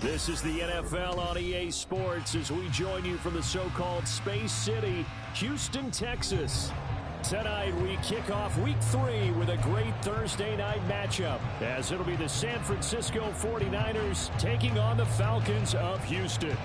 This is the NFL on EA Sports as we join you from the so-called Space City, Houston, Texas. Tonight we kick off Week 3 with a great Thursday night matchup, as it'll be the San Francisco 49ers taking on the Falcons of Houston.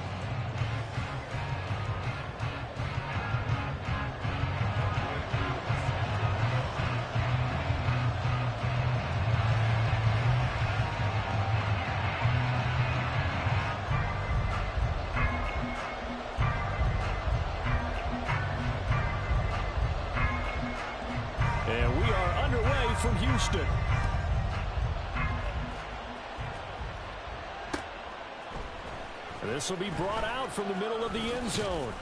And we are underway from Houston. This will be brought out from the middle of the end zone.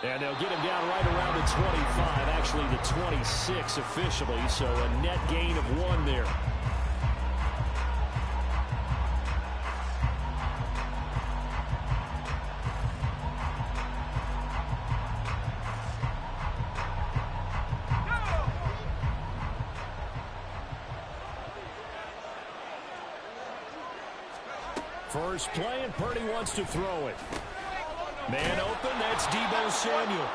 And they'll get him down right around the 25, actually the 26 officially, so a net gain of 1 there. First play, and Purdy wants to throw it. Man open, that's Deebo Samuel.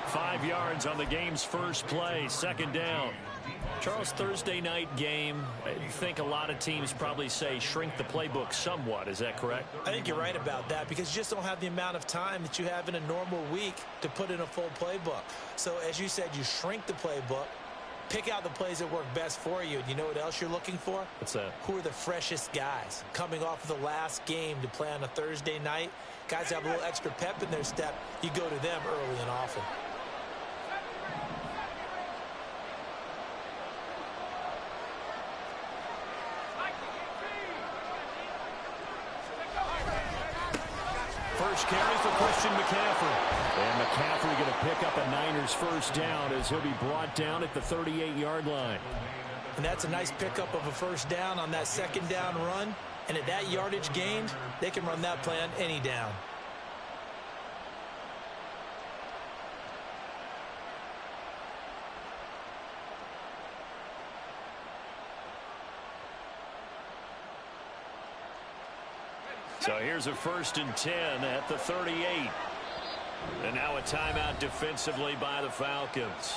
5 yards on the game's first play, second down. Charles, Thursday night game, I think a lot of teams probably say shrink the playbook somewhat. Is that correct? I think you're right about that because you just don't have the amount of time that you have in a normal week to put in a full playbook. So as you said, you shrink the playbook. Pick out the plays that work best for you. And you know what else you're looking for? What's that? Who are the freshest guys coming off of the last game to play on a Thursday night? Guys have a little extra pep in their step. You go to them early and often. First carry for Christian McCaffrey. And McCaffrey going to pick up a Niners first down as he'll be brought down at the 38-yard line. And that's a nice pickup of a first down on that second down run. And at that yardage gained, they can run that play on any down. So here's a 1st and 10 at the 38. And now a timeout defensively by the Falcons.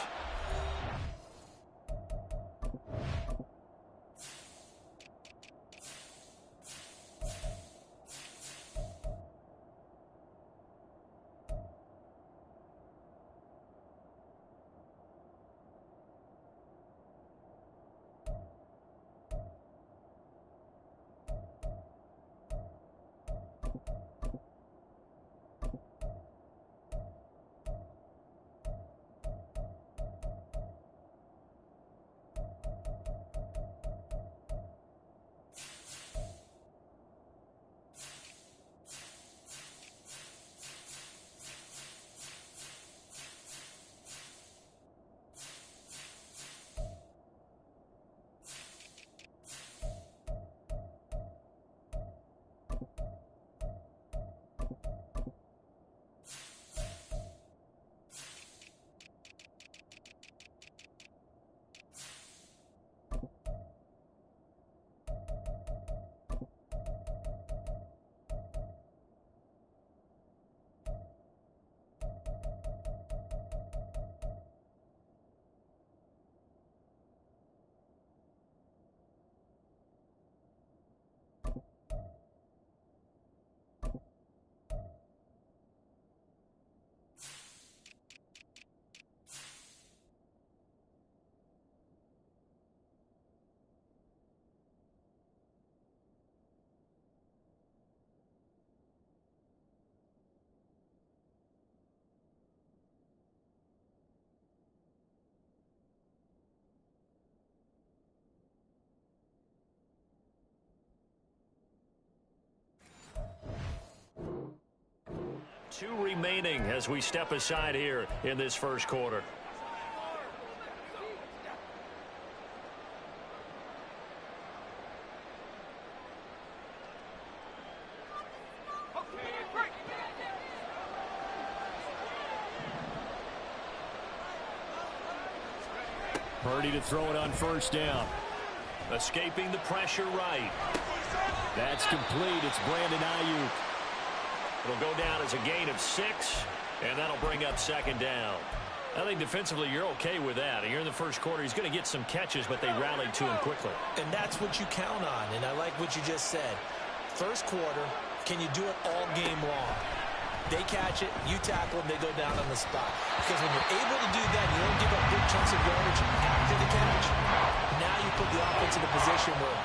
Two remaining as we step aside here in this first quarter. Purdy to throw it on first down. Escaping the pressure right. That's complete. It's Brandon Ayuk. It'll go down as a gain of 6, and that'll bring up second down. I think defensively you're okay with that. You're in the first quarter. He's going to get some catches, but they rallied to him quickly. And that's what you count on, and I like what you just said. First quarter, can you do it all game long? They catch it, you tackle them, they go down on the spot. Because when you're able to do that, you don't give up big chunks of yardage after the catch. Now you put the offense in a position where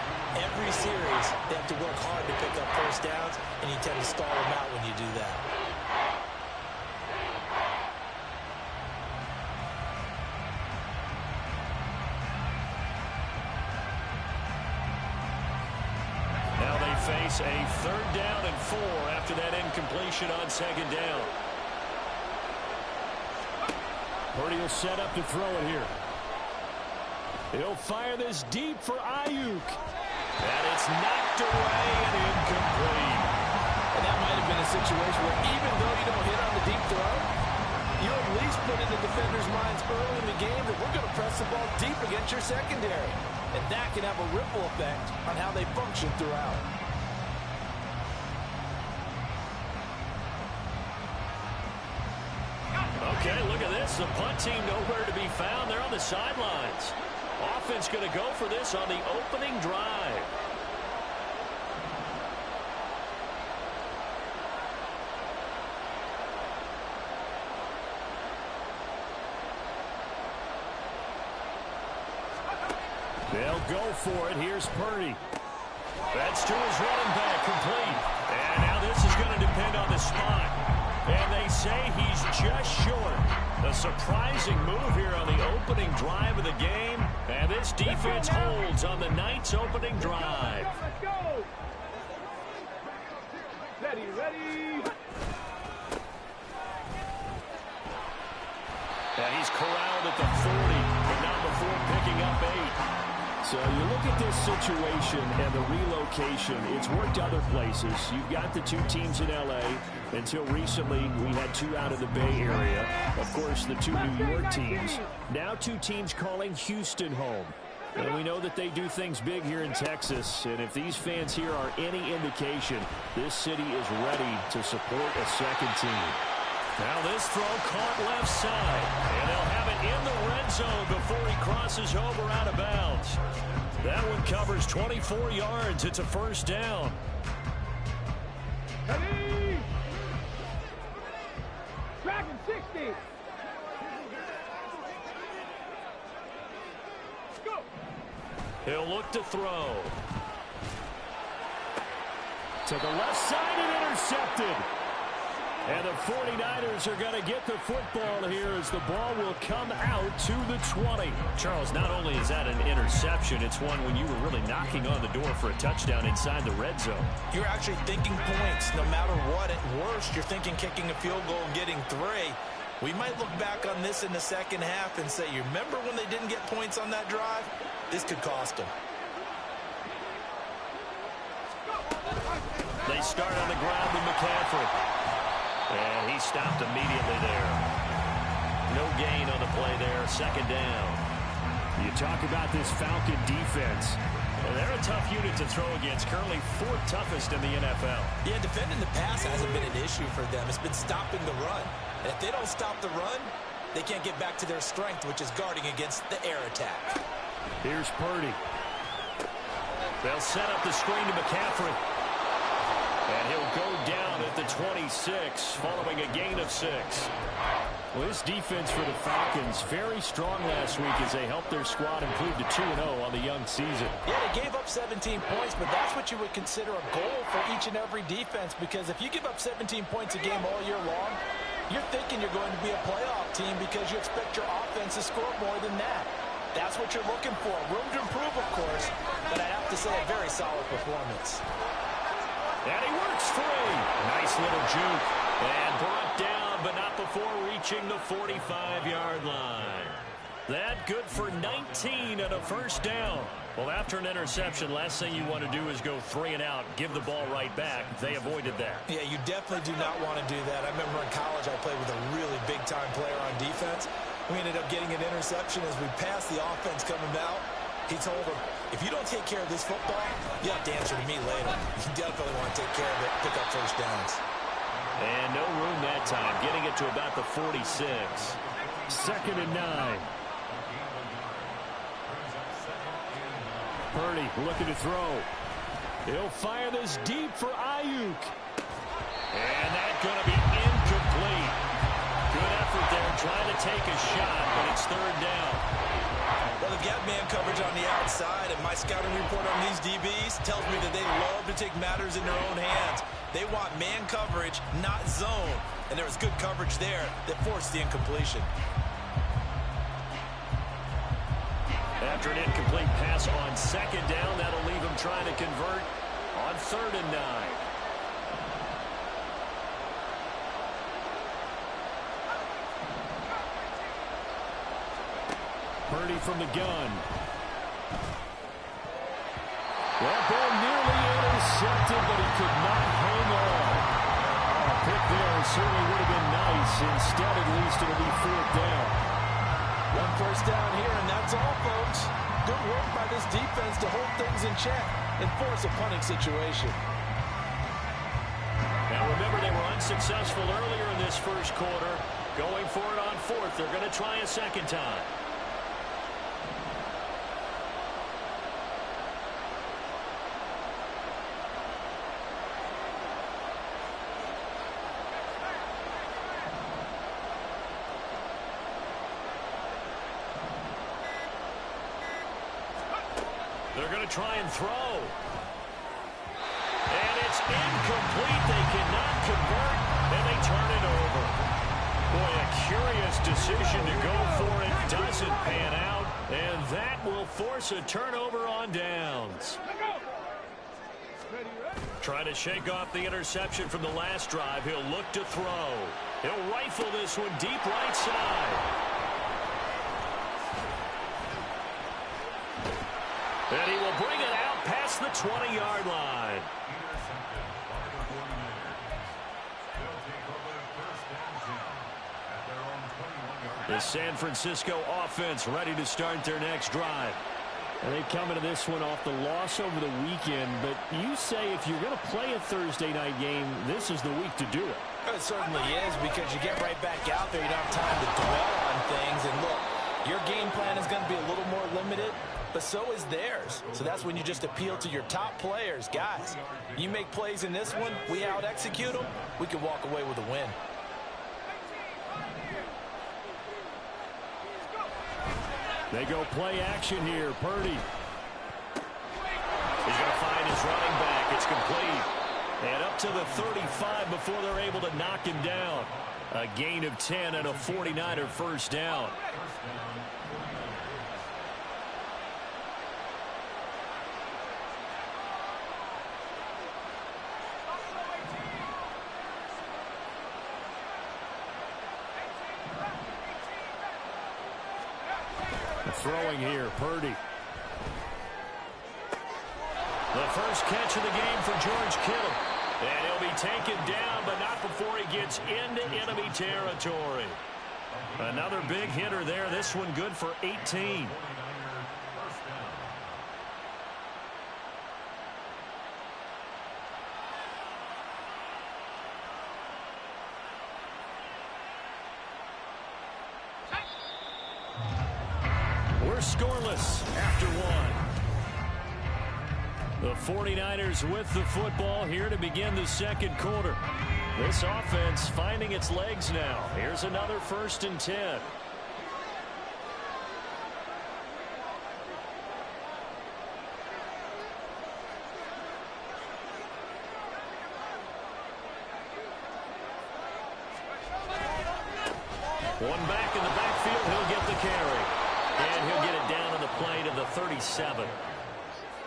every series they have to work hard to pick up first downs, and you tend to stall them out when you do that. Now they face a 3rd down and 4 after that incompletion on second down. Purdy will set up to throw it here. He'll fire this deep for Ayuk. And it's knocked away and incomplete. And that might have been a situation where even though you don't hit on the deep throw, you at least put in the defender's minds early in the game that we're going to press the ball deep against your secondary. And that can have a ripple effect on how they function throughout. Okay, look at this. The punt team nowhere to be found. They're on the sidelines. Offense going to go for this on the opening drive. They'll go for it. Here's Purdy. That's to his running back, complete. And now this is going to depend on the spot. And they say he's just short. A surprising move here on the opening drive of the game. And this defense holds on the night's opening drive. Let's go! Ready, ready! And he's corralled at the 40, but not before picking up 8. So you look at this situation and the relocation. It's worked other places. You've got the 2 teams in L.A. Until recently, we had 2 out of the Bay Area. Of course, the 2 New York teams. Now 2 teams calling Houston home. And we know that they do things big here in Texas. And if these fans here are any indication, this city is ready to support a second team. Now this throw caught left side. And they'll have it in the red zone before he crosses over out of bounds. That one covers 24 yards. It's a first down. Ready! Dragon 60! Go! He'll look to throw. To the left side and intercepted. And the 49ers are going to get the football here as the ball will come out to the 20. Charles, not only is that an interception, it's one when you were really knocking on the door for a touchdown inside the red zone. You're actually thinking points no matter what. At worst, you're thinking kicking a field goal and getting 3. We might look back on this in the second half and say, you remember when they didn't get points on that drive? This could cost them. They start on the ground with McCaffrey. And he stopped immediately there. No gain on the play there. Second down. You talk about this Falcon defense. And they're a tough unit to throw against. Currently 4th toughest in the NFL. Yeah, defending the pass hasn't been an issue for them. It's been stopping the run. And if they don't stop the run, they can't get back to their strength, which is guarding against the air attack. Here's Purdy. They'll set up the screen to McCaffrey. And he'll go down at the 26, following a gain of 6. Well, this defense for the Falcons, very strong last week as they helped their squad improve to 2-0 on the young season. Yeah, they gave up 17 points, but that's what you would consider a goal for each and every defense, because if you give up 17 points a game all year long, you're thinking you're going to be a playoff team because you expect your offense to score more than that. That's what you're looking for. Room to improve, of course, but I have to say a very solid performance. And he works free. Nice little juke. And brought down, but not before reaching the 45-yard line. That good for 19 and a first down. Well, after an interception, last thing you want to do is go 3 and out, give the ball right back. They avoided that. Yeah, you definitely do not want to do that. I remember in college I played with a really big-time player on defense. We ended up getting an interception as we passed the offense coming out. He told him, if you don't take care of this football, you have to answer to me later. You definitely want to take care of it, pick up first downs. And no room that time, getting it to about the 46. 2nd and 9. Purdy looking to throw. He'll fire this deep for Ayuk. And that's going to be incomplete. Good effort there trying to take a shot, but it's 3rd down. Well, they've got man coverage on the outside, and my scouting report on these DBs tells me that they love to take matters in their own hands. They want man coverage, not zone. And there was good coverage there that forced the incompletion. After an incomplete pass on 2nd down, that'll leave him trying to convert on 3rd and 9. Purdy from the gun. That ball nearly intercepted, but he could not hang on. A pick there certainly would have been nice. Instead, at least, it'll be 4th down. 1 first down here, and that's all, folks. Good work by this defense to hold things in check and force a punting situation. Now, remember, they were unsuccessful earlier in this first quarter. Going for it on 4th. They're going to try a 2nd time. They're going to try and throw. And it's incomplete. They cannot convert, and they turn it over. Boy, a curious decision to go for it. Doesn't pan out, and that will force a turnover on downs. Trying to shake off the interception from the last drive. He'll look to throw. He'll rifle this one deep right side. And he will bring it out past the 20-yard line. The San Francisco offense ready to start their next drive. And they come into this one off the loss over the weekend, but you say if you're going to play a Thursday night game, this is the week to do it. It certainly is, because you get right back out there. You don't have time to dwell on things. And look, your game plan is going to be a little more limited, but so is theirs. So that's when you just appeal to your top players. Guys, you make plays in this one, we out-execute them, we can walk away with a win. They go play action here. Purdy. He's going to find his running back. It's complete. And up to the 35 before they're able to knock him down. A gain of 10 and a 49er first down. Throwing here, Purdy. The first catch of the game for George Kittle. And he'll be taken down, but not before he gets into enemy territory. Another big hitter there. This one good for 18. Scoreless after one. The 49ers with the football here to begin the second quarter. This offense finding its legs now. Here's another 1st and 10. One back in the backfield. He'll get the carry. And he'll get it down on the play to the 37.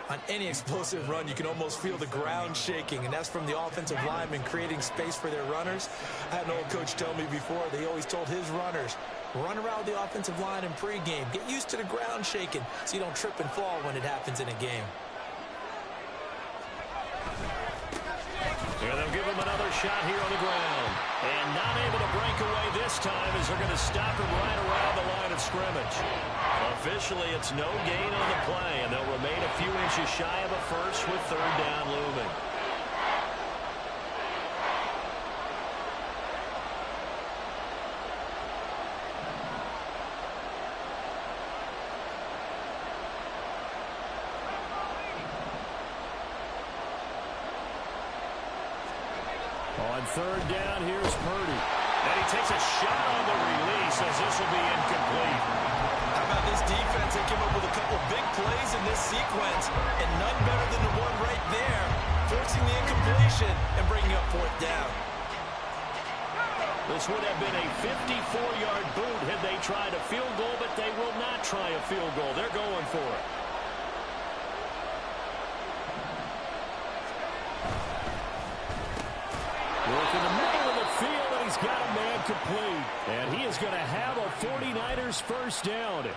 On any explosive run, you can almost feel the ground shaking, and that's from the offensive linemen creating space for their runners. I had an old coach tell me before, they always told his runners, run around the offensive line in pregame. Get used to the ground shaking so you don't trip and fall when it happens in a game. Here they'll give him another shot here on the ground. And not able to break away this time as they're going to stop him right around the line of scrimmage. Officially, it's no gain on the play, and they'll remain a few inches shy of a first with third down looming. On third down, here's Purdy. And he takes a shot on the release as this will be incomplete. How about this defense? They came up with a couple big plays in this sequence, and none better than the one right there, forcing the incompletion and bringing up fourth down. This would have been a 54-yard boot had they tried a field goal, but they will not try a field goal. They're going for it. Work in the middle of the field, and he's got a man complete. And he is going to have a 49ers first down.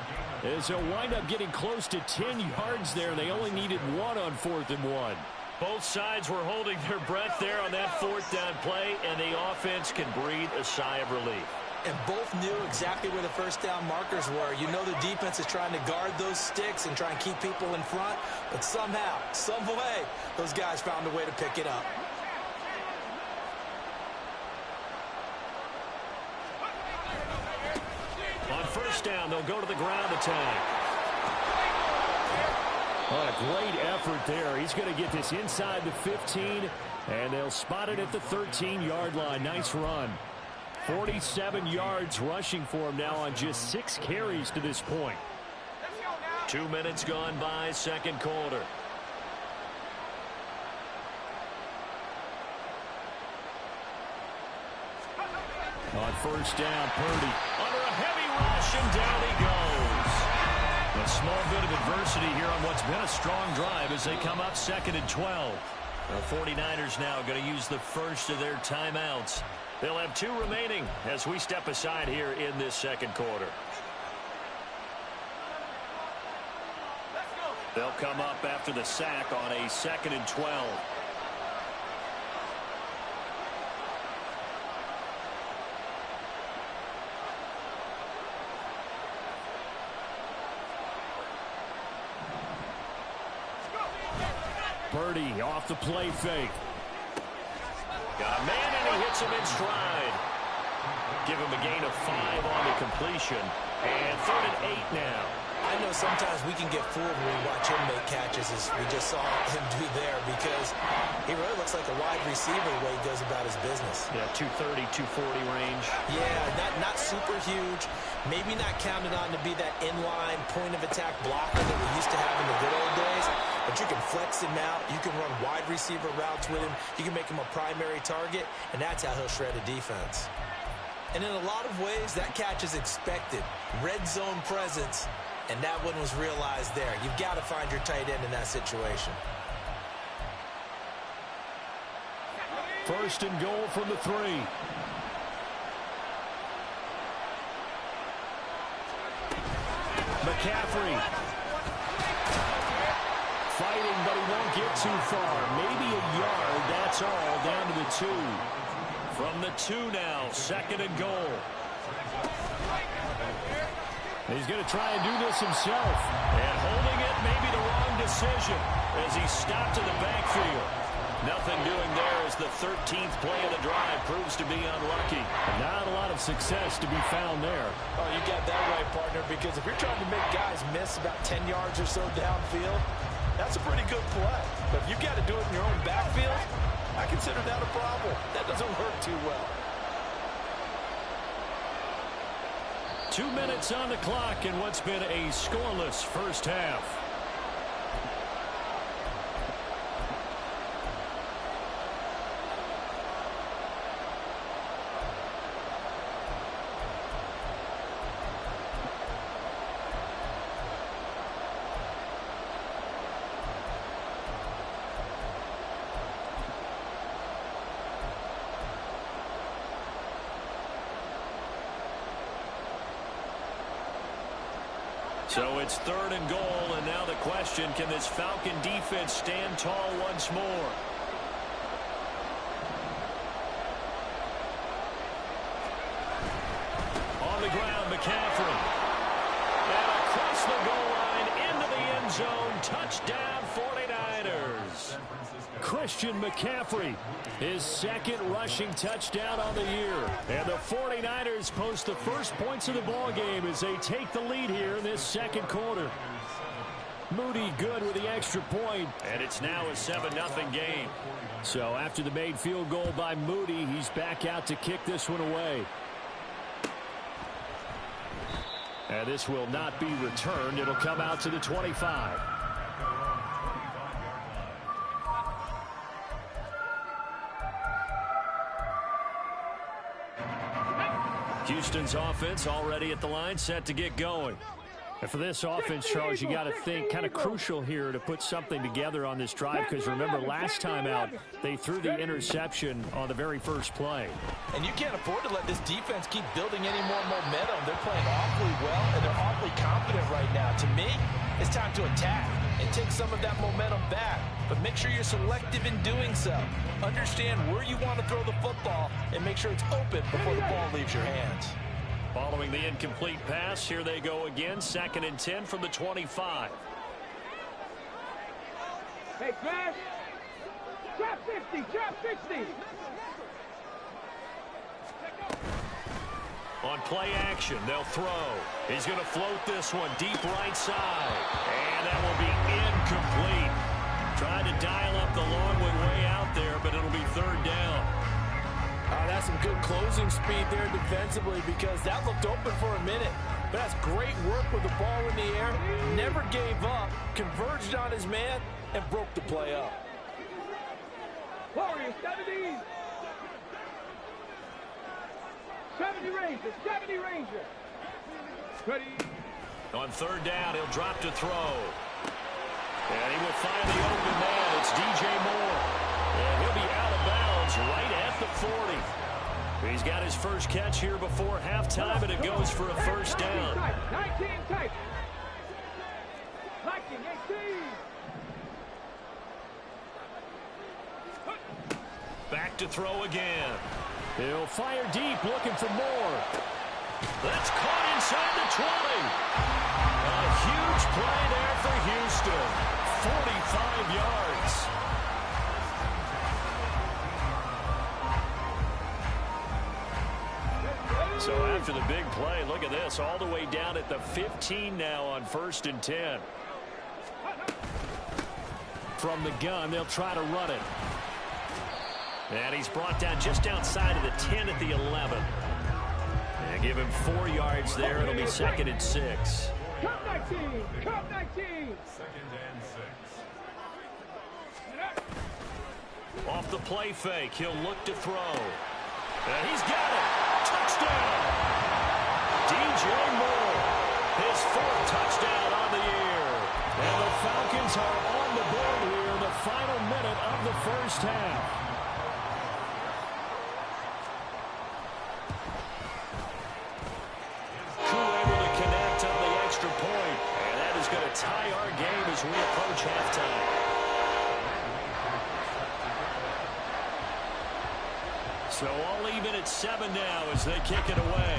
As they'll wind up getting close to 10 yards there. They only needed 1 on 4th and 1. Both sides were holding their breath there on that fourth down play, and the offense can breathe a sigh of relief. And both knew exactly where the first down markers were. You know the defense is trying to guard those sticks and try and keep people in front, but somehow, some way, those guys found a way to pick it up. On first down, they'll go to the ground attack. Oh, a great effort there. He's going to get this inside the 15, and they'll spot it at the 13-yard line. Nice run. 47 yards rushing for him now on just 6 carries to this point. 2 minutes gone by, second quarter. On first down, Purdy. Under a heavy rush, and down he goes. A small bit of adversity here on what's been a strong drive as they come up 2nd and 12. The 49ers now going to use the first of their timeouts. They'll have 2 remaining as we step aside here in this second quarter. They'll come up after the sack on a 2nd and 12. Purdy off the play fake. Got a man, and he hits him in stride. Give him a gain of 5 on the completion. And 3rd and 8 now. I know sometimes we can get fooled when we watch him make catches, as we just saw him do there, because he really looks like a wide receiver the way he goes about his business. Yeah, 230, 240 range. Yeah, not super huge. Maybe not counted on to be that inline point-of-attack blocker that we used to have in the good old days. But you can flex him out. You can run wide receiver routes with him. You can make him a primary target, and that's how he'll shred a defense. And in a lot of ways, that catch is expected. Red zone presence, and that one was realized there. You've got to find your tight end in that situation. First and goal from the 3. McCaffrey. Fighting, but he won't get too far. Maybe a yard, that's all, down to the 2. From the 2 now, 2nd and goal. He's going to try and do this himself. And holding it may be the wrong decision as he stopped in the backfield. Nothing doing there as the 13th play of the drive proves to be unlucky. Not a lot of success to be found there. Oh, you got that right, partner, because if you're trying to make guys miss about 10 yards or so downfield, that's a pretty good play. But if you've got to do it in your own backfield, I consider that a problem. That doesn't work too well. 2 minutes on the clock in what's been a scoreless first half. So it's 3rd and goal, and now the question, can this Falcon defense stand tall once more? On the ground, McCaffrey. And across Touchdown 49ers. Christian McCaffrey, his second rushing touchdown on the year. And the 49ers post the first points of the ball game as they take the lead here in this second quarter. Moody good with the extra point. And it's now a 7-0 game. So after the made field goal by Moody, he's back out to kick this one away. And this will not be returned. It'll come out to the 25. Houston's offense already at the line, set to get going. And for this offense, Charles, you got to think kind of crucial here to put something together on this drive, because remember last time out they threw the interception on the very first play. And you can't afford to let this defense keep building any more momentum. They're playing awfully well, and they're awfully confident right now. To me, it's time to attack and take some of that momentum back. But make sure you're selective in doing so. Understand where you want to throw the football and make sure it's open before the ball leaves your hands. Following the incomplete pass, here they go again. 2nd and 10 from the 25. Hey, Smash! Drop 50! Drop 60! On play action, they'll throw. He's going to float this one deep right side. And that will be incomplete. Trying to dial up the long one way out there, but it'll be 3rd down. That's some good closing speed there defensively, because that looked open for a minute. But that's great work with the ball in the air. Never gave up, converged on his man, and broke the play up. Warriors, 70! 70 Ranger! 70 Ranger! Ready? On 3rd down, he'll drop to throw. And he will find the open man. It's DJ Moore. And he'll be out of bounds right at the 40. He's got his first catch here before halftime, and it goes for a 1st down. 19 type. 19, 18. Back to throw again. He'll fire deep, looking for more. That's caught inside the 20. A huge play there for Houston. 45 yards. So after the big play, look at this, all the way down at the 15 now on 1st and 10. From the gun, they'll try to run it. And he's brought down just outside of the 10 at the 11. And give him 4 yards there. It'll be 2nd and 6. Cup 19! Cup 19! 2nd and 6. Off the play fake, he'll look to throw. And he's got it. Touchdown! DJ Moore, his 4th touchdown on the year. And the Falcons are on the board here in the final minute of the first half. Crew able to connect on the extra point. And that is going to tie our game as we approach halftime. So all even at 7 now as they kick it away.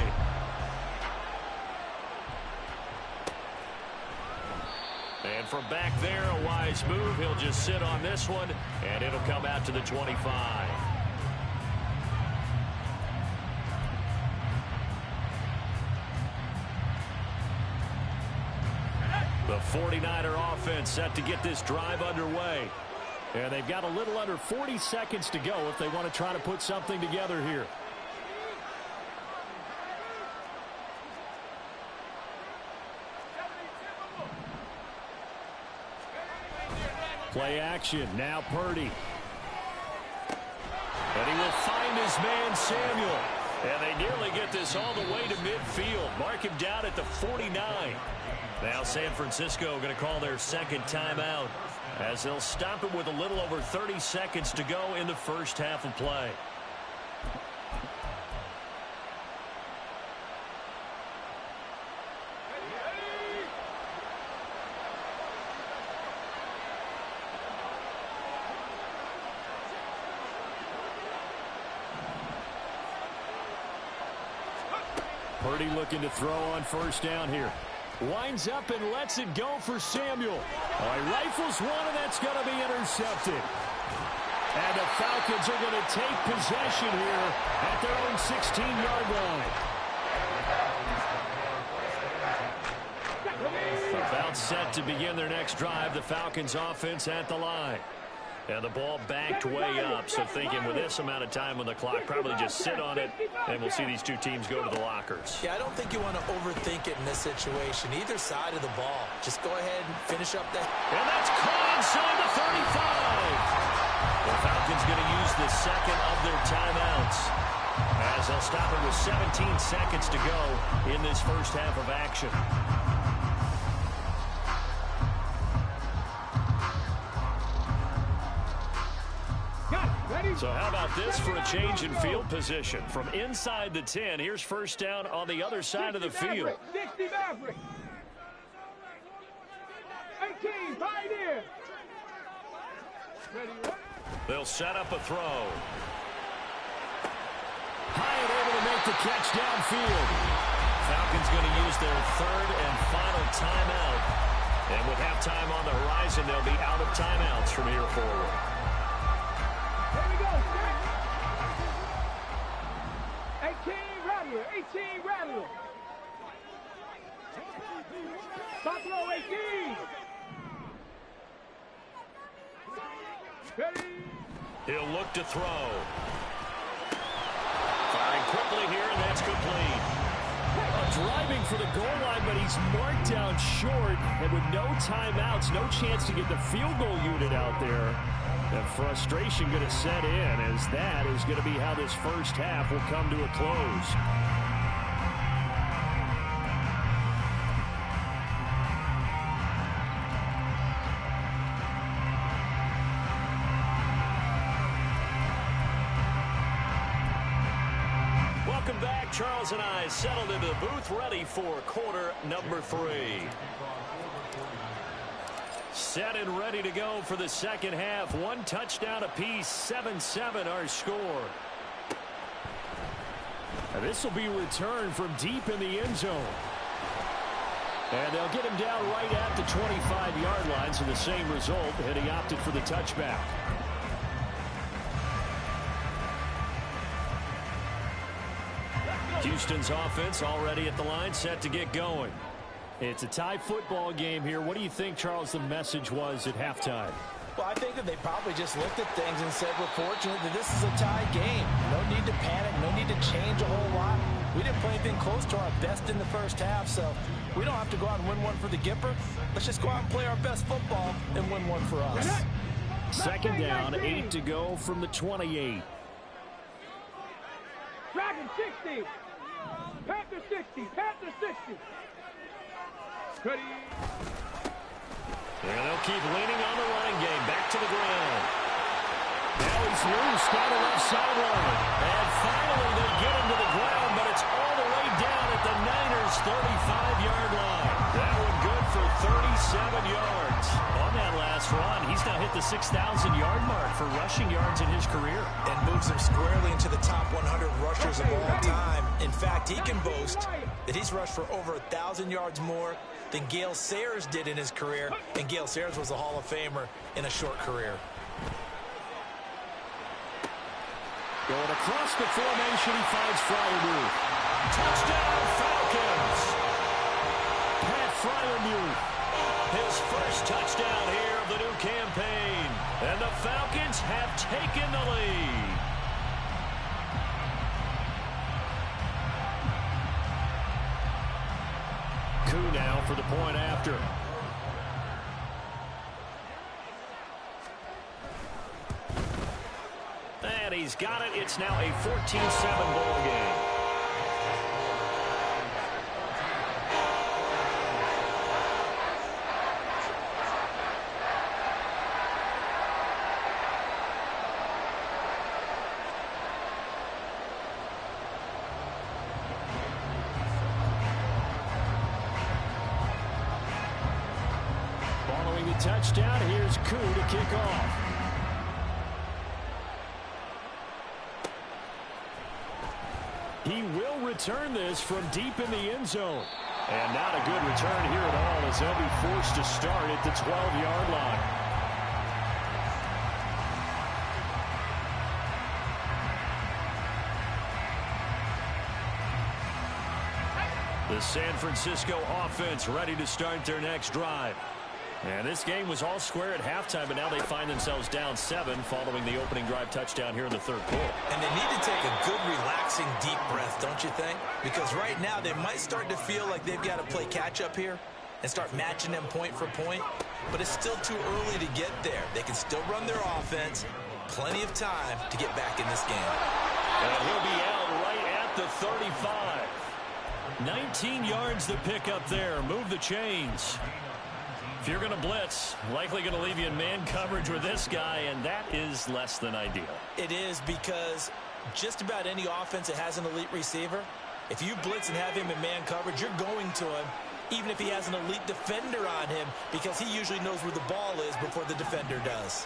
And from back there, a wise move. He'll just sit on this one, and it'll come out to the 25. The 49er offense set to get this drive underway. And they've got a little under 40 seconds to go if they want to try to put something together here. Play action. Now Purdy. And he will find his man Samuel. And they nearly get this all the way to midfield. Mark him down at the 49. Now San Francisco going to call their 2nd timeout, as they'll stop him with a little over 30 seconds to go in the first half of play. Purdy looking to throw on 1st down here. Winds up and lets it go for Samuel. All right, rifles one, and that's going to be intercepted. And the Falcons are going to take possession here at their own 16-yard line. About set to begin their next drive. The Falcons offense at the line. And the ball backed way up, so thinking with this amount of time on the clock, probably just sit on it, and we'll see these two teams go to the lockers. Yeah, I don't think you want to overthink it in this situation. Either side of the ball. Just go ahead and finish up that. And that's caught inside the 35. The Falcons going to use the second of their timeouts, as they'll stop it with 17 seconds to go in this first half of action. So how about this for a change in field position? From inside the 10, here's first down on the other side of the field. 60 Maverick. 18, Pioneer. They'll set up a throw. Hyatt able to make the catch downfield. Falcons going to use their third and final timeout. And with halftime on the horizon, they'll be out of timeouts from here forward. Here we go, 18 Rattler, 18 Rattler. Top row, 18. Ready? He'll look to throw. Firing quickly here, and that's complete. Driving for the goal line, but he's marked down short. And with no timeouts, no chance to get the field goal unit out there. And frustration going to set in, as that is going to be how this first half will come to a close. Welcome back. Charles and I settled into the booth, ready for quarter number 3. Set and ready to go for the second half. One touchdown apiece, 7-7 our score. And this will be returned from deep in the end zone. And they'll get him down right at the 25-yard line, so the same result, and he opted for the touchback. Houston's offense already at the line, set to get going. It's a tie football game here. What do you think, Charles, the message was at halftime? Well, I think that they probably just looked at things and said, we're fortunate that this is a tie game. No need to panic. No need to change a whole lot. We didn't play anything close to our best in the first half, so we don't have to go out and win one for the Gipper. Let's just go out and play our best football and win one for us. Second down, 8 to go from the 28. Dragon 60. Panther 60. Panther 60. Ready. And they'll keep leaning on the running game. Back to the ground. Now he's loose down the left sideline. And finally they get him to the ground, but it's all the way down at the Niners' 35-yard line. That one good for 37 yards. On that last run, he's now hit the 6,000-yard mark for rushing yards in his career. And moves him squarely into the top 100 rushers of all time. In fact, he can boast that he's rushed for over 1,000 yards more than Gale Sayers did in his career. And Gale Sayers was a Hall of Famer in a short career. Going across the formation, he finds Fryermuth. Touchdown, Falcons! Pat Fryermuth. His first touchdown here of the new campaign. And the Falcons have taken the lead. Koo now for the point after. And he's got it. It's now a 14-7 ball game. Following the touchdown, here's Koo to kick off. He will return this from deep in the end zone. And not a good return here at all as they'll be forced to start at the 12-yard line. The San Francisco offense ready to start their next drive. And this game was all square at halftime, but now they find themselves down 7 following the opening drive touchdown here in the third quarter. And they need to take a good, relaxing, deep breath, don't you think? Because right now they might start to feel like they've got to play catch-up here and start matching them point for point. But it's still too early to get there. They can still run their offense. Plenty of time to get back in this game. And he'll be out right at the 35. 19 yards to pick up there. Move the chains. If you're going to blitz, likely going to leave you in man coverage with this guy, and that is less than ideal. It is, because just about any offense that has an elite receiver, if you blitz and have him in man coverage, you're going to him, even if he has an elite defender on him, because he usually knows where the ball is before the defender does.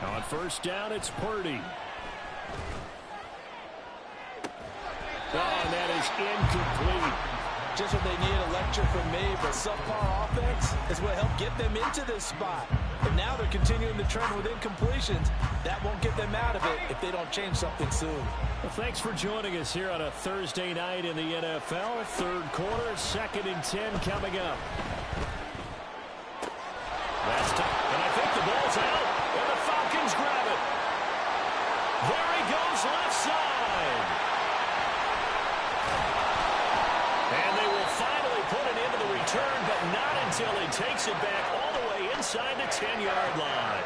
On first down, it's Purdy. Oh, and that is incomplete. Just what they need, a lecture from me, but subpar offense is what helped get them into this spot. And now they're continuing the trend with incompletions. That won't get them out of it if they don't change something soon. Well, thanks for joining us here on a Thursday night in the NFL. Third quarter, 2nd and 10 coming up. Last time, and I think the ball's out, and the Falcons grab it. There he goes, left side. And they will finally put an end to the return, but not until he takes it back all the way inside the 10-yard line.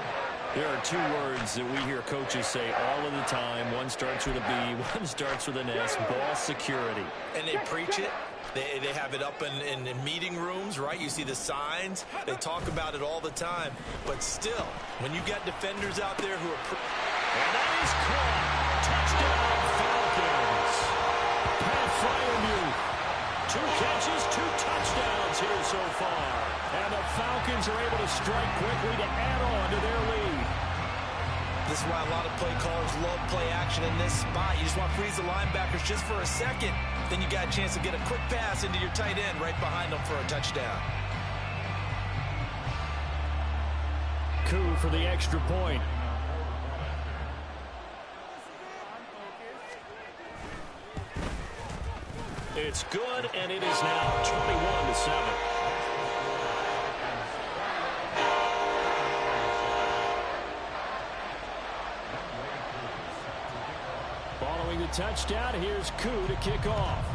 There are 2 words that we hear coaches say all of the time. One starts with a B, one starts with an S, ball security. And they preach it. They have it up in meeting rooms, right? You see the signs. They talk about it all the time. But still, when you got defenders out there who are... And that is caught. Touchdown, Falcons. Pat Fryermuth. 2 catches, 2 touchdowns here so far. And the Falcons are able to strike quickly to add on to their lead. This is why a lot of play callers love play action in this spot. You just want to freeze the linebackers just for a second. Then you got a chance to get a quick pass into your tight end right behind them for a touchdown. Coup for the extra point. It's good, and it is now 21-7. Following the touchdown, here's Coup to kick off.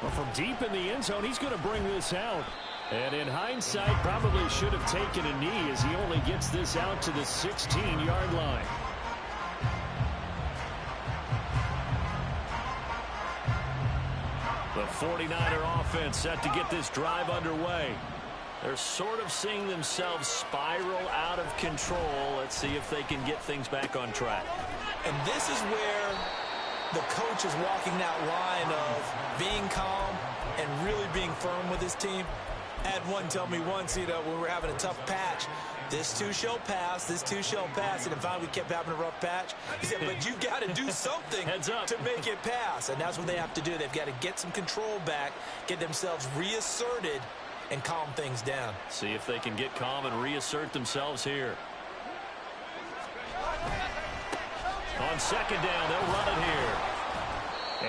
Well, from deep in the end zone, he's going to bring this out. And in hindsight, probably should have taken a knee as he only gets this out to the 16-yard line. The 49er offense set to get this drive underway. They're sort of seeing themselves spiral out of control. Let's see if they can get things back on track. And this is where the coach is walking that line of being calm and really being firm with his team. I had one tell me once, when we were having a tough patch, this too shall pass, this too shall pass. And finally we kept having a rough patch. He said, but you've got to do something to make it pass. And that's what they have to do. They've got to get some control back, get themselves reasserted, and calm things down. See if they can get calm and reassert themselves here. On second down, they'll run it here.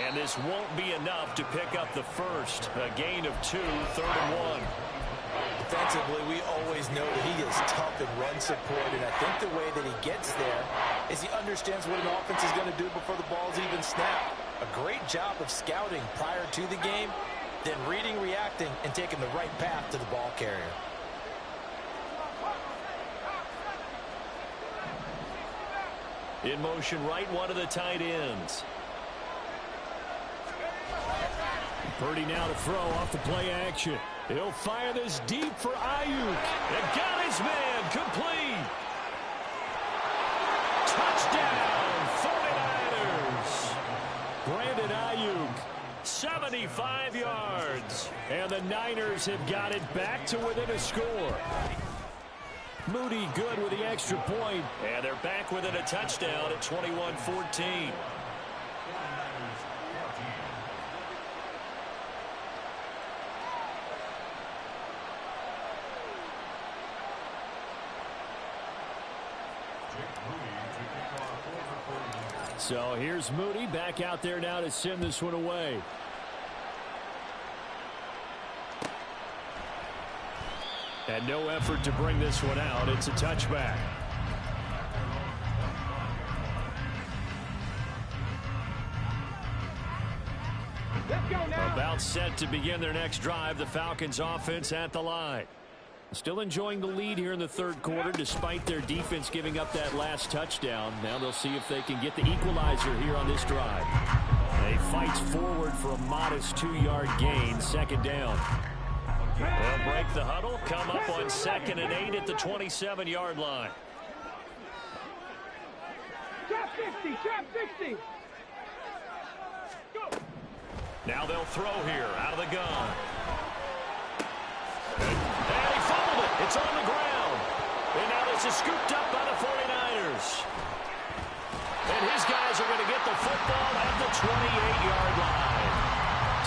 And this won't be enough to pick up the first. A gain of 2, 3rd and 1. Defensively, we always know that he is tough in run support, and I think the way that he gets there is he understands what an offense is going to do before the ball's even snapped. A great job of scouting prior to the game, then reading, reacting, and taking the right path to the ball carrier. In motion, right one of the tight ends. Purdy now to throw off the play action. He'll fire this deep for Ayuk. And got his man complete. Touchdown, 49ers. Brandon Ayuk, 75 yards. And the Niners have got it back to within a score. Moody good with the extra point. And they're back within a touchdown at 21-14. So here's Moody back out there now to send this one away. And no effort to bring this one out. It's a touchback. Let's go now. About set to begin their next drive. The Falcons offense at the line. Still enjoying the lead here in the third quarter despite their defense giving up that last touchdown. Now they'll see if they can get the equalizer here on this drive. They fights forward for a modest 2-yard gain. Second down. They'll break the huddle, come up on 2nd and 8 at the 27-yard line. Trap 50, trap 50. Go. Now they'll throw here out of the gun. And he fumbled it. It's on the ground. And now this is scooped up by the 49ers. And his guys are going to get the football at the 28-yard line.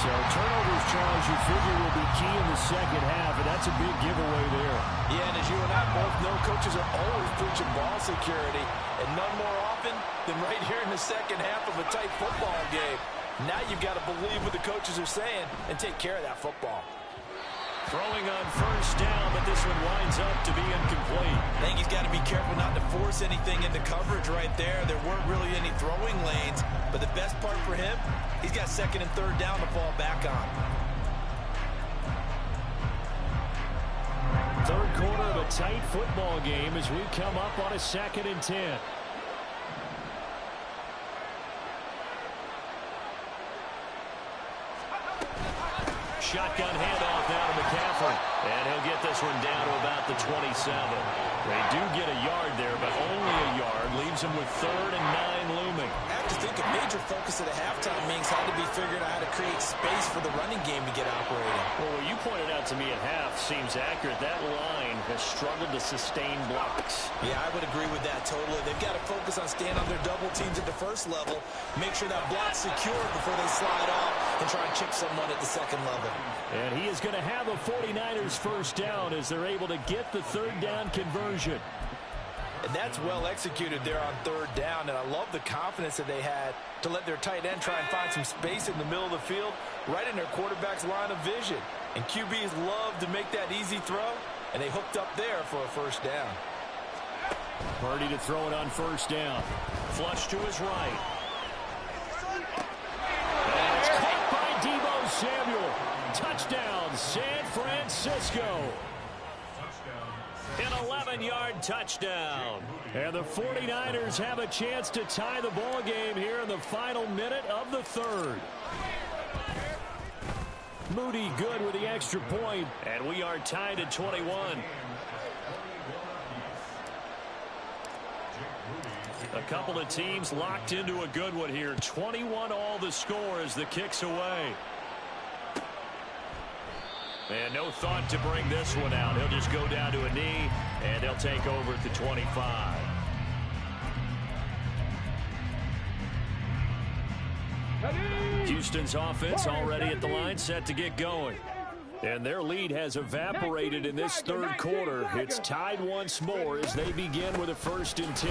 So turnovers, Charles, you figure will be key in the second half, and that's a big giveaway there. Yeah, and as you and I both know, coaches are always preaching ball security, and none more often than right here in the second half of a tight football game. Now you've got to believe what the coaches are saying and take care of that football. Throwing on first down, but this one winds up to be incomplete. I think he's got to be careful not to force anything into coverage right there. There weren't really any throwing lanes, but the best part for him, he's got 2nd and 3rd down to fall back on. Third quarter of a tight football game as we come up on a 2nd and 10. Shotgun handoff now to McCaffrey. And he'll get this one down to about the 27. They do get a yard there, but only a yard. Leaves them with 3rd and 9 looming. I have to think a major focus at the halftime means had to be figuring out how to create space for the running game to get operating. Well, what you pointed out to me at half seems accurate. That line has struggled to sustain blocks. Yeah, I would agree with that totally. They've got to focus on staying on their double teams at the first level, make sure that block's secure before they slide off and try and chip someone at the second level. And he is going to have a 49ers first down as they're able to get the 3rd down conversion. And that's well executed there on 3rd down, and I love the confidence that they had to let their tight end try and find some space in the middle of the field, right in their quarterback's line of vision. And QBs love to make that easy throw, and they hooked up there for a first down. Purdy to throw it on first down. Flush to his right. And it's caught by Deebo Samuel. Touchdown, San Francisco. An 11-yard touchdown. And the 49ers have a chance to tie the ball game here in the final minute of the 3rd. Moody good with the extra point. And we are tied at 21. A couple of teams locked into a good one here. 21 all the score as the kick's away. And no thought to bring this one out. He'll just go down to a knee, and they'll take over at the 25. Houston's offense already at the line, set to get going. And their lead has evaporated in this third quarter. It's tied once more as they begin with a 1st and 10.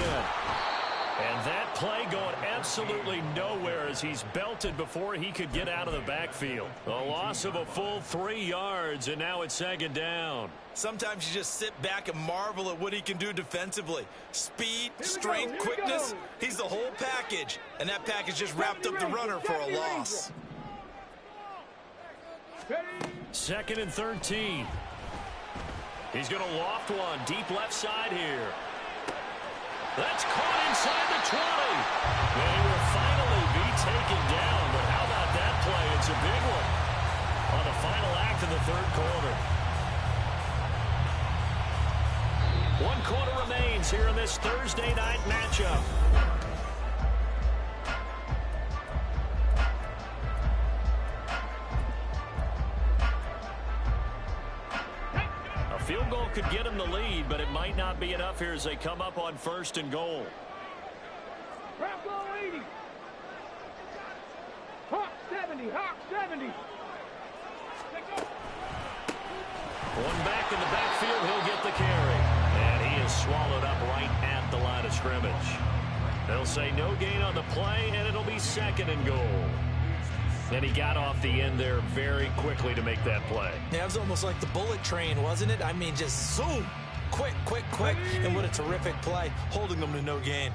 And that play going absolutely nowhere as he's belted before he could get out of the backfield. A loss of a full 3 yards, and now it's 2nd down. Sometimes you just sit back and marvel at what he can do defensively. Speed, strength, quickness, he's the whole package. And that package just wrapped up the runner for a loss. 2nd and 13. He's going to loft one deep left side here. That's caught inside the 20. And he will finally be taken down. But how about that play? It's a big one on the final act of the 3rd quarter. 1 quarter remains here in this Thursday night matchup. A field goal could get them the lead, but it might not be enough here as they come up on 1st and goal. Bravo 80. Hawk 70. Hawk 70. One back in the backfield, he'll get the carry. And he is swallowed up right at the line of scrimmage. They'll say no gain on the play, and it'll be 2nd and goal. And he got off the end there very quickly to make that play. Yeah, it was almost like the bullet train, wasn't it? I mean, just zoom. Quick, quick, quick. And what a terrific play, holding them to no gain.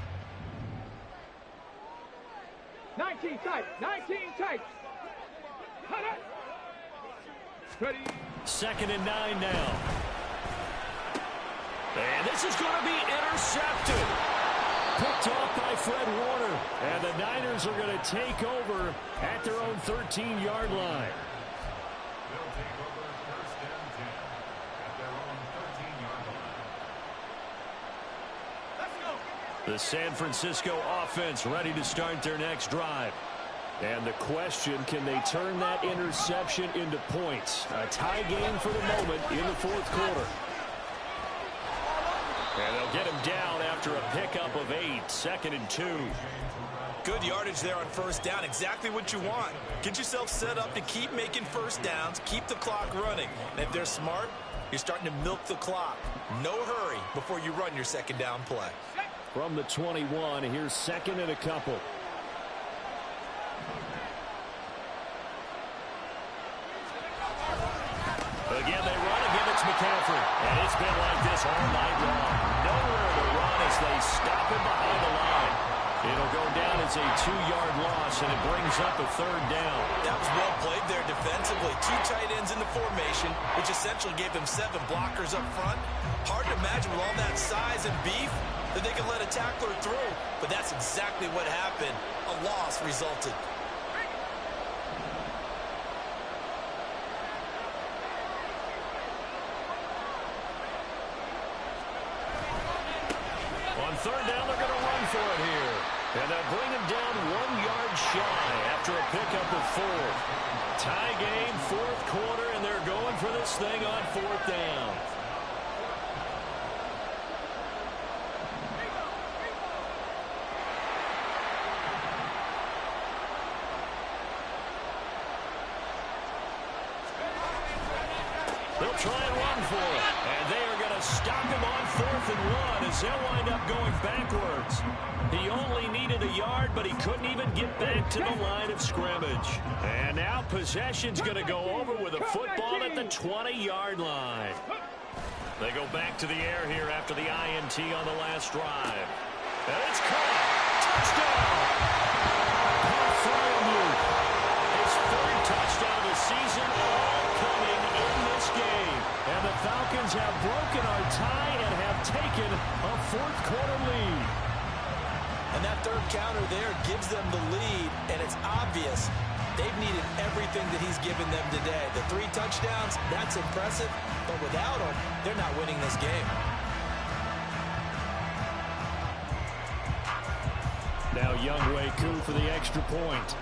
19 tight. 19 tight. Cut it. Ready. 2nd and 9 now. And this is going to be intercepted. Picked off by Fred Warner. And the Niners are going to take over at their own 13-yard line. They'll take over 1st and 10 at their own 13-yard line. Let's go. The San Francisco offense ready to start their next drive. And the question, can they turn that interception into points? A tie game for the moment in the 4th quarter. And they'll get him down after a pickup of 8, 2nd and 2. Good yardage there on 1st down. Exactly what you want. Get yourself set up to keep making 1st downs, keep the clock running. And if they're smart, you're starting to milk the clock. No hurry before you run your 2nd down play. From the 21, here's 2nd and a couple. Again, they run. Again, it's McCaffrey. And it's been like this all night long. Nowhere to run as they stop him behind the line. It'll go down as a 2-yard loss, and it brings up a 3rd down. That was well played there defensively. 2 tight ends in the formation, which essentially gave them 7 blockers up front. Hard to imagine with all that size and beef that they could let a tackler through. But that's exactly what happened. A loss resulted. On 3rd down, they're going to run for it here. And they'll bring him down 1 yard shy after a pickup of 4. Tie game, 4th quarter, and they're going for this thing on 4th down. They'll try and run for it. And they are going to stop him on 4th and 1 as they'll wind up going backwards. He only needed a yard, but he couldn't even get back to the line of scrimmage. And now possession's going to go over with a football at the 20-yard line. They go back to the air here after the INT on the last drive. And it's caught. Touchdown! His 3rd touchdown of the season, all coming in this game. And the Falcons have broken our tie and have taken a 4th quarter lead. And that 3rd counter there gives them the lead, and it's obvious they've needed everything that he's given them today. The 3 touchdowns, that's impressive, but without him, they're not winning this game. Now Younghoe Koo for the extra point.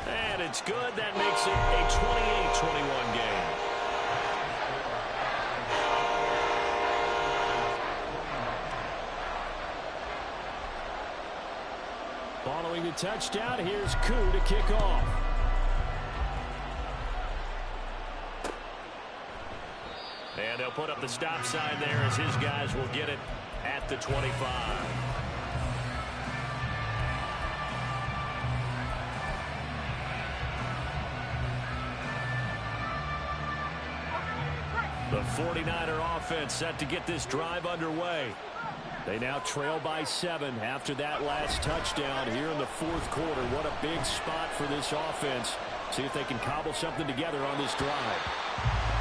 And it's good. That makes it a 28-21 game. Following the touchdown, here's Koo to kick off. And they'll put up the stop sign there as his guys will get it at the 25. The 49er offense set to get this drive underway. They now trail by 7 after that last touchdown here in the 4th quarter. What a big spot for this offense. See if they can cobble something together on this drive.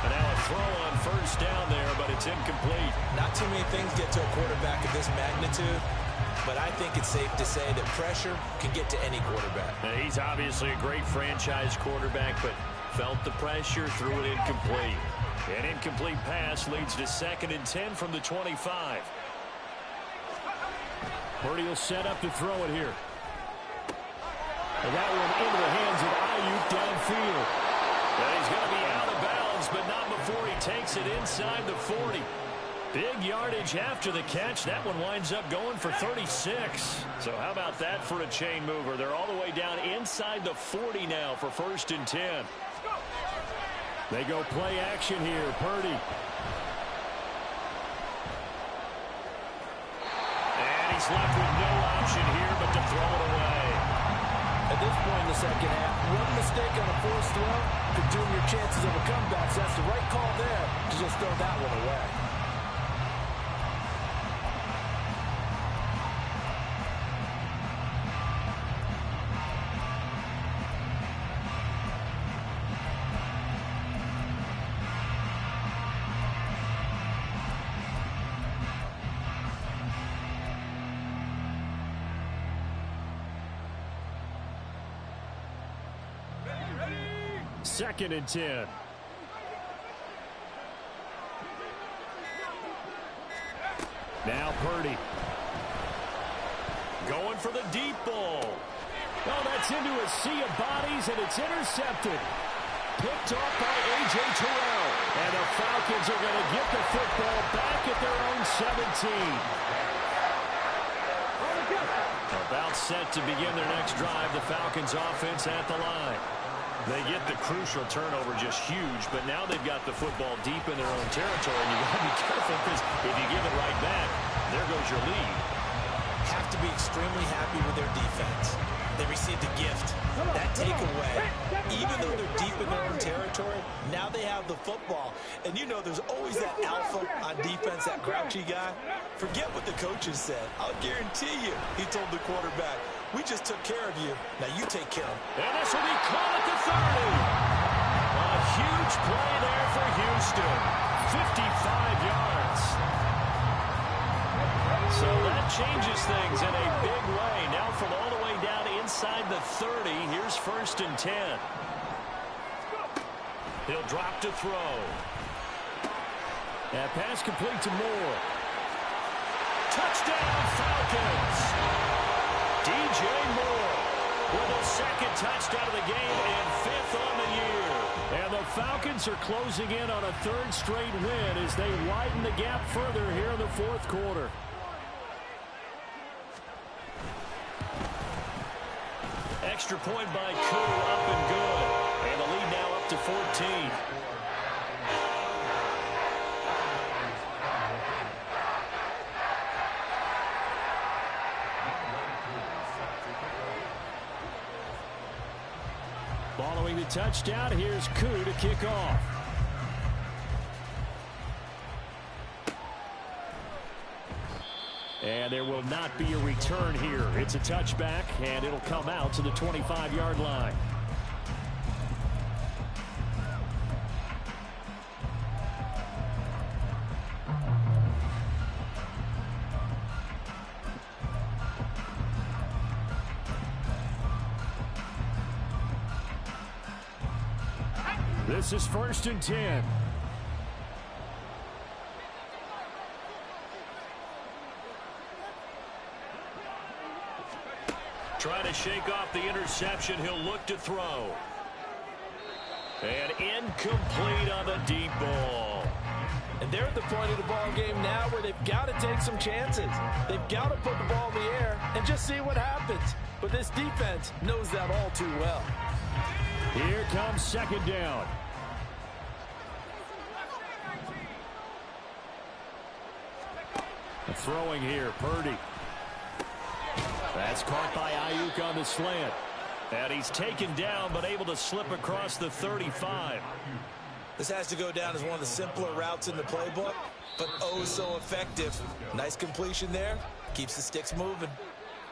And now a throw on 1st down there, but it's incomplete. Not too many things get to a quarterback of this magnitude, but I think it's safe to say that pressure can get to any quarterback. Now, he's obviously a great franchise quarterback, but felt the pressure, threw it incomplete. An incomplete pass leads to 2nd and 10 from the 25. Purdy will set up to throw it here. And that one into the hands of Ayuk downfield. And he's going to be out of bounds, but not before he takes it inside the 40. Big yardage after the catch. That one winds up going for 36. So how about that for a chain mover? They're all the way down inside the 40 now for 1st and 10. They go play action here. Purdy. And he's left with no option here but to throw it away. At this point in the second half, one mistake on a forced throw could doom your chances of a comeback. So that's the right call there to just throw that one away. Second and 10. Now Purdy. Going for the deep ball. Oh, that's into a sea of bodies, and it's intercepted. Picked off by A.J. Terrell. And the Falcons are going to get the football back at their own 17. About set to begin their next drive. The Falcons offense at the line. They get the crucial turnover, just huge, but now they've got the football deep in their own territory, and you've got to be careful because if you give it right back, there goes your lead. Have to be extremely happy with their defense. They received a gift. That takeaway, even though they're deep in their own territory, now they have the football. And you know there's always that alpha on defense, that grouchy guy. Forget what the coaches said. I'll guarantee you, he told the quarterback, we just took care of you. Now you take care of him. And this will be caught at the 30. A huge play there for Houston. 55 yards. So that changes things in a big way. Now from all the way down inside the 30, here's 1st and 10. He'll drop to throw. That pass complete to Moore. Touchdown, Falcons. DJ Moore with a 2nd touchdown of the game and 5th on the year. And the Falcons are closing in on a 3rd straight win as they widen the gap further here in the 4th quarter. Extra point by Koo, up and good. And the lead now up to 14. Following the touchdown, here's Koo to kick off. And there will not be a return here. It's a touchback, and it'll come out to the 25-yard line. This is 1st and 10. Trying to shake off the interception. He'll look to throw. And incomplete on the deep ball. And they're at the point of the ball game now where they've got to take some chances. They've got to put the ball in the air and just see what happens. But this defense knows that all too well. Here comes 2nd down. Throwing here, Purdy. That's caught by Ayuk on the slant. And he's taken down but able to slip across the 35. This has to go down as one of the simpler routes in the playbook, but oh so effective. Nice completion there. Keeps the sticks moving.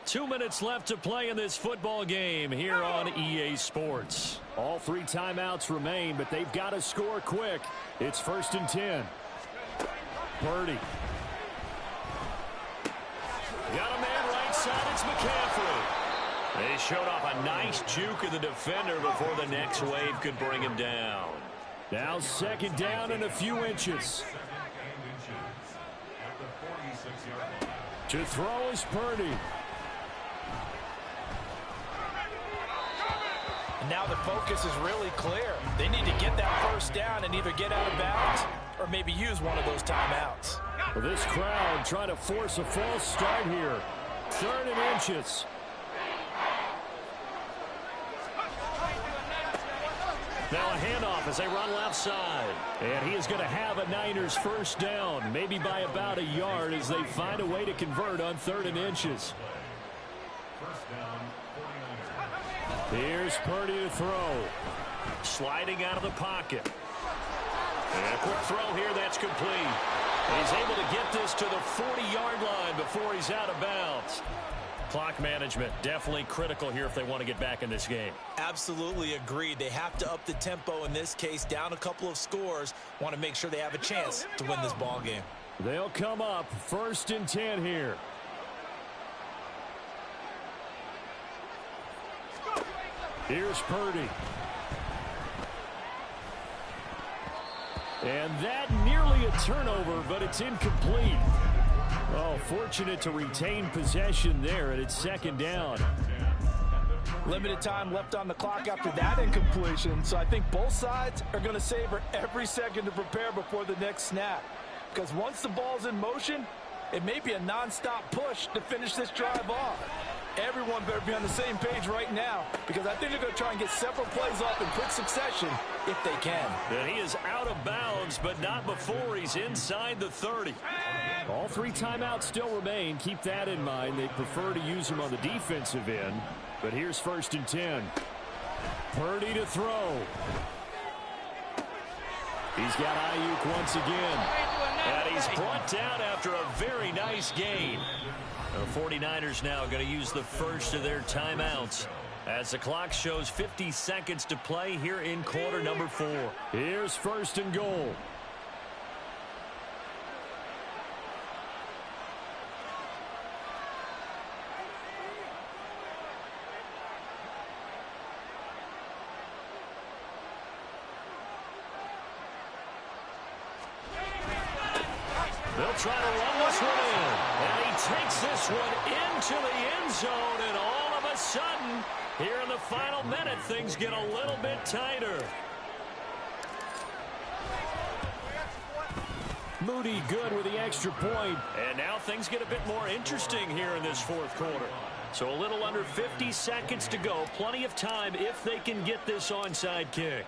2 minutes left to play in this football game here on EA Sports. All 3 timeouts remain, but they've got to score quick. It's 1st and 10. Purdy. Got a man right side. It's McCaffrey. They showed off a nice juke of the defender before the next wave could bring him down. Now 2nd down and a few inches. To throw is Purdy. And now the focus is really clear. They need to get that first down and either get out of bounds or maybe use one of those timeouts. Well, this crowd trying to force a false start here. 3rd and inches. Now a handoff as they run left side. And he is going to have a Niners first down, maybe by about a yard as they find a way to convert on 3rd and inches. First down, 49ers. Here's Purdy to throw. Sliding out of the pocket. And a quick throw here that's complete. He's able to get this to the 40-yard line before he's out of bounds. Clock management definitely critical here if they want to get back in this game. Absolutely agreed. They have to up the tempo in this case, down a couple of scores. Want to make sure they have a chance to win this ball game. They'll come up 1st and 10 here. Here's Purdy. And that nearly a turnover, but it's incomplete. Oh, fortunate to retain possession there, and it's 2nd down. Limited time left on the clock after that incompletion, so I think both sides are going to savor every second to prepare before the next snap. Because once the ball's in motion, it may be a nonstop push to finish this drive off. Everyone better be on the same page right now, because I think they're going to try and get several plays off in quick succession if they can. And he is out of bounds, but not before he's inside the 30. All 3 timeouts still remain. Keep that in mind. They prefer to use them on the defensive end. But here's 1st and 10. Purdy to throw. He's got Ayuk once again. And he's brought down after a very nice gain. The 49ers now going to use the first of their timeouts as the clock shows 50 seconds to play here in quarter number 4. Here's 1st and goal. They'll try to run this one in. And he takes this one into the end zone. And all of a sudden, here in the final minute, things get a little bit tighter. Moody good with the extra point. And now things get a bit more interesting here in this 4th quarter. So a little under 50 seconds to go. Plenty of time if they can get this onside kick.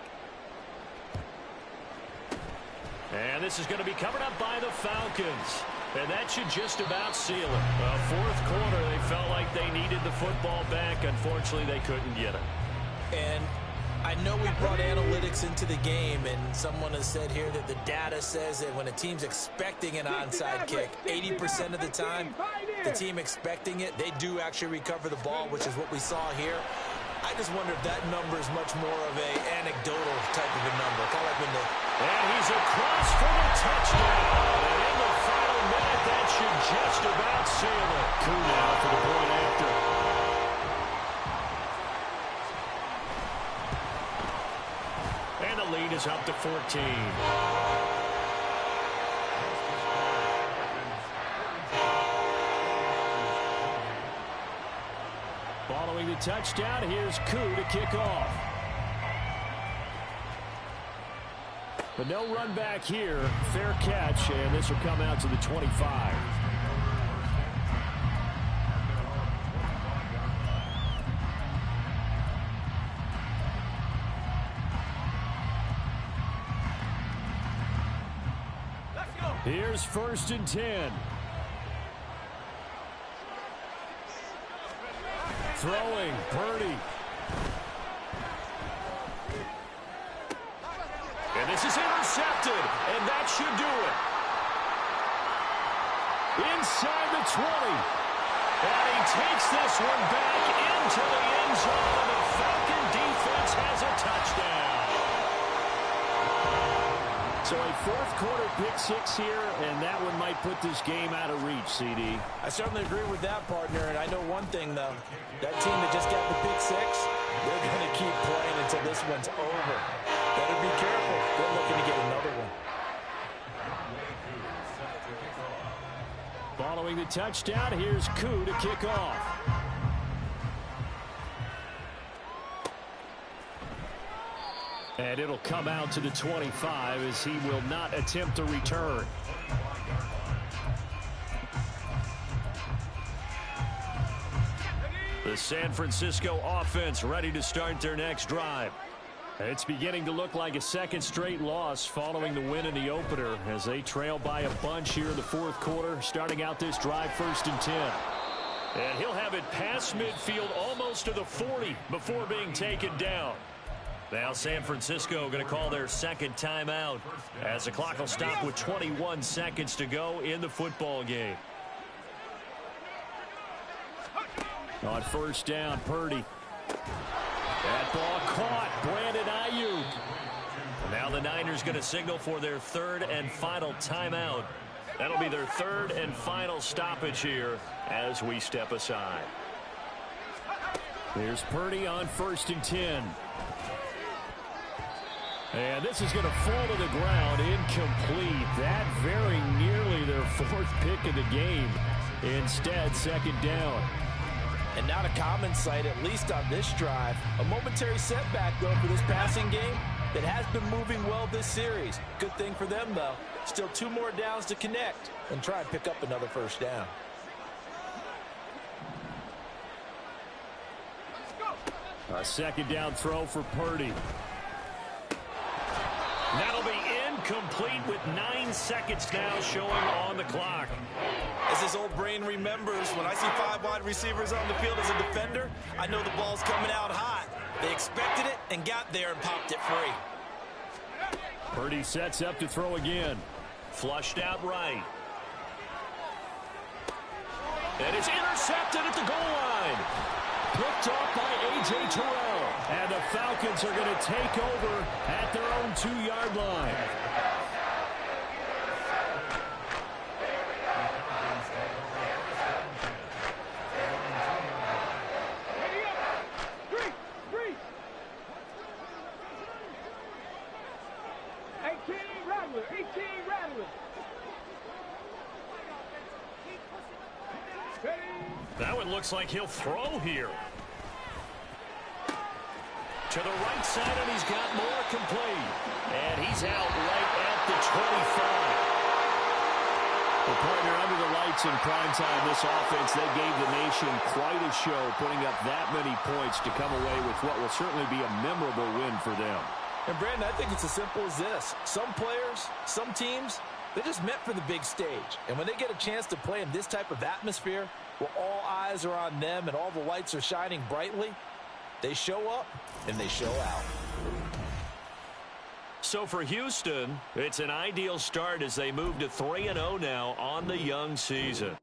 And this is going to be covered up by the Falcons. And that should just about seal it. 4th quarter, they felt like they needed the football back. Unfortunately, they couldn't get it. And I know we brought analytics into the game, and someone has said here that the data says that when a team's expecting an onside kick, 80% of the time, the team expecting it, they do actually recover the ball, which is what we saw here. I just wonder if that number is much more of a anecdotal type of a number. Kind of like when and he's across for the touchdown. And in the final minute, that should just about seal it. Coup now for the point after. And the lead is up to 14. Following the touchdown, here's Koo to kick off. But no run back here. Fair catch, and this will come out to the 25. Here's 1st and 10. Throwing, Purdy. And this is intercepted, and that should do it. Inside the 20. And he takes this one back into the end zone, and the Falcon defense has a touchdown. So a 4th quarter pick-6 here, and that one might put this game out of reach, CD. I certainly agree with that, partner, and I know one thing, though. That team that just got the pick-6, they're going to keep playing until this one's over. Better be careful. They're looking to get another one. Following the touchdown, here's Koo to kick off. And it'll come out to the 25 as he will not attempt a return. The San Francisco offense ready to start their next drive. It's beginning to look like a second straight loss following the win in the opener as they trail by a bunch here in the fourth quarter, starting out this drive 1st and 10. And he'll have it past midfield almost to the 40 before being taken down. Now San Francisco going to call their second timeout as the clock will stop with 21 seconds to go in the football game. On 1st down, Purdy. That ball caught. Brandon Ayuk. Now the Niners going to signal for their 3rd and final timeout. That'll be their 3rd and final stoppage here as we step aside. Here's Purdy on 1st and 10. And this is going to fall to the ground, incomplete. That very nearly their 4th pick of the game. Instead, 2nd down. And not a common sight, at least on this drive. A momentary setback, though, for this passing game that has been moving well this series. Good thing for them, though. Still 2 more downs to connect and try and pick up another 1st down. A 2nd down throw for Purdy. That'll be incomplete with 9 seconds now showing on the clock. As his old brain remembers, when I see 5 wide receivers on the field as a defender, I know the ball's coming out hot. They expected it and got there and popped it free. Purdy sets up to throw again. Flushed out right. And it's intercepted at the goal line. Picked off by A.J. Terrell. And the Falcons are going to take over at their own 2-yard line. That one looks like he'll throw here. To the right side, and he's got more complete. And he's out right at the 25. Well, partner, under the lights in primetime, this offense, they gave the nation quite a show, putting up that many points to come away with what will certainly be a memorable win for them. And, Brandon, I think it's as simple as this. Some players, some teams, they're just meant for the big stage. And when they get a chance to play in this type of atmosphere, where all eyes are on them and all the lights are shining brightly, they show up and they show out. So for Houston, it's an ideal start as they move to 3-0 now on the young season.